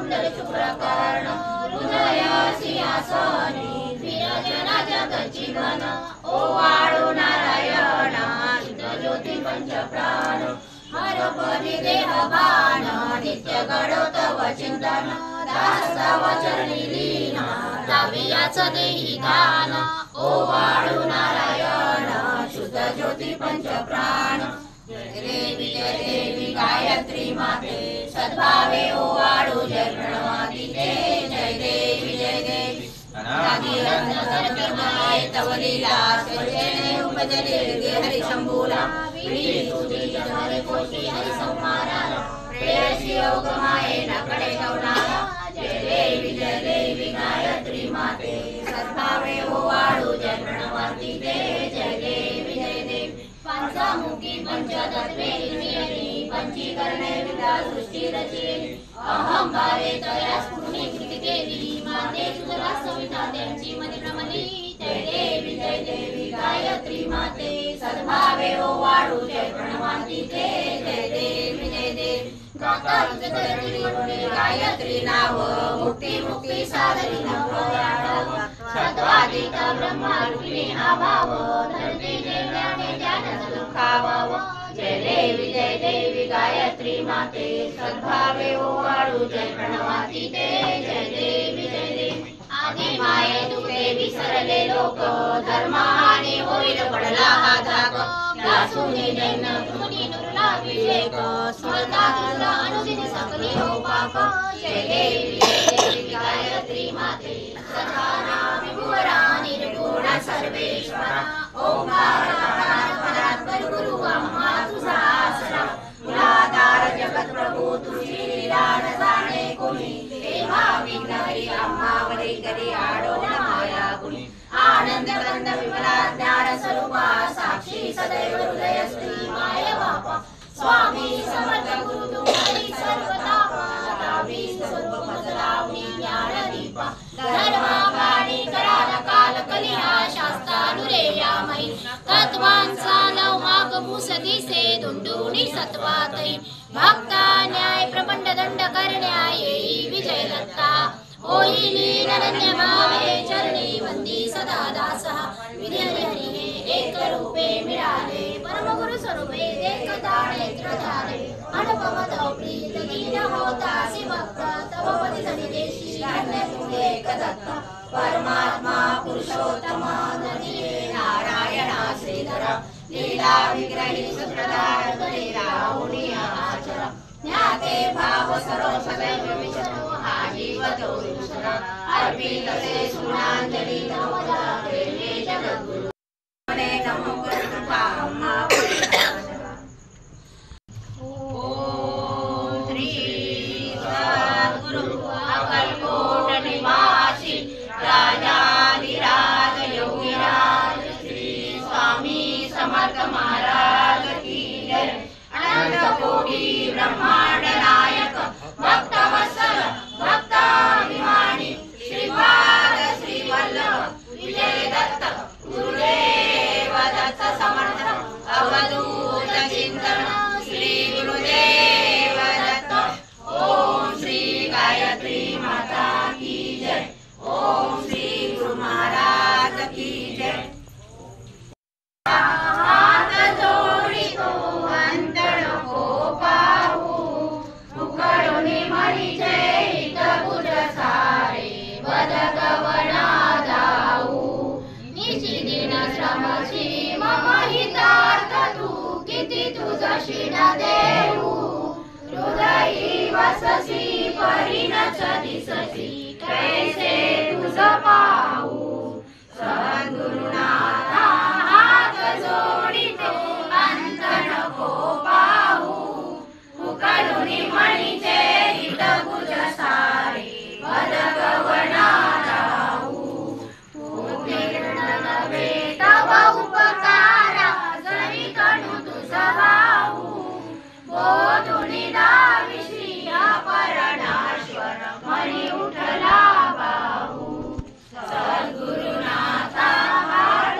कुंडल शुभ्रकर्ण हृदय सिंहासनी विराजना जगज्जीवन ओवाळो नारायण शुद्ध ज्योती पंचप्राण हर परी देहभान नित्य घडो तव चिंतन दास तव चरणी लीन लावियाच देही दान ओवाळो नारायण शुद्ध ज्योती पंचप्राण जय देवी गायत्री माते सद्भावे ओवाळो जय प्रणवादी जय देवी तव लीला सजने उपजले हरि शंभूला हरि कोशी हरि संहारा प्रेयसी योग माये नकडे गवनाला जय देवी गायत्री माते सद्भावे ओवाळो जय प्रणवादी जय देवी पंचमुखी पंचतत्वे निर्मिणी पंचीकरणे विद्या सृष्टी रचेली अहम भावे तया स्फुरणी कृती केली माते तुझला सविता त्यांची मनी प्रमली जय देवी गायत्री माते सद्भावे ओवाळो जय प्रणवादी जय देवी गाता गायत्री नाव मुक्ती मुक्ती साधनी नव सत्वादिका ब्रह्मारूपिणी आभाव धरती देव्याने ज्ञान दुःखाव जय देवी गायत्री माते सद्भावे ओवाळो जय प्रणवादी जय देवी आदि माये तुते विसरले लोक धर्माने होईल पडला हा धाक दासुनी दैन मुनी नुरला विवेक स्मरता तुझा अनुदिन सकली हो पाप जय देवी गायत्री माते सदाना विभुरा निर्गुण सर्वेश्वरा ओंकार परात्पर गुरु अम्मा तुझा आसरा मुलाधार जगत प्रभू तुझी लीला न जाणे कोणी देवा विघ्नहरी अम्मा वरी करी आडो न माया गुणी आनंद कंद विमला ज्ञान स्वरूपा साक्षी सदैव हृदय श्री माय बापा स्वामी समर्थ गुरु तुम्हारी सर्वतापा लावी स्वरूप मजलावणी ज्ञान दीपा धर्म वाणी कराल काल कलिया शास्त्रानुरेया मही तत्वांचा लौमाक मुसदिसे दुंदुनी सत्वातै भक्ता न्याय प्रपंड दंड करण्या येई विजय दत्ता होईली नरण्य भावे चरणी वंदी सदा दासः विधी हरि हे एक रूपे मिळाले परम गुरु स्वरूपे देखता नेत्र झाले अनुपम तव प्रीत दीन होता भक्त तव पदी सनिदेशी धन्य तू एक दत्त परमात्मा पुरुषोत्तम नदिये नारायणा श्रीधर लीला विग्रही सूत्रधार लीला उनिया आचर ज्ञाते भाव सरो सदैव विचरो हा जीव तो विचरा अर्पित से सुनांजलि नमोदा प्रेमे जगद्गुरु मने नमो कृपा अम्मा ओम श्री सद्गुरु अकलकोट निवासी राजाधिराज योगीराज श्री स्वामी समर्थ महाराज की जय अनंत कोटि ब्रह्मांड नायक भक्त वत्सल भक्ताभिमानी श्रीपाद श्री वल्लभ विजय दत्त गुरुदेव दत्त समर्थ अवधूत चिंतन श्री गुरुदेव दत्त ओम श्री गायत्री माता की जय ओम श्री गुरु महाराज की जय हात जोडी तो अंतर को पाहू उकडुनी मणी जय हित बुध सारे बदकवना जाऊ निशिदिन श्रमची मम हितार्थ तू किती तुझशी न देऊ हृदयी वससी परिणच दिससी कैसे तुझ पाहू सद्गुरुनाथा हात जोडितो अंत नको पाहू उकडुनी मणीचे हित बुध सारे बदकवना जाऊ नवे तव उपकारा जरी कणू तुझा भाऊ बोधुनी दाविश्री अपरणाश्वर मणी उठला बाहू सद्गुरुनाथा हात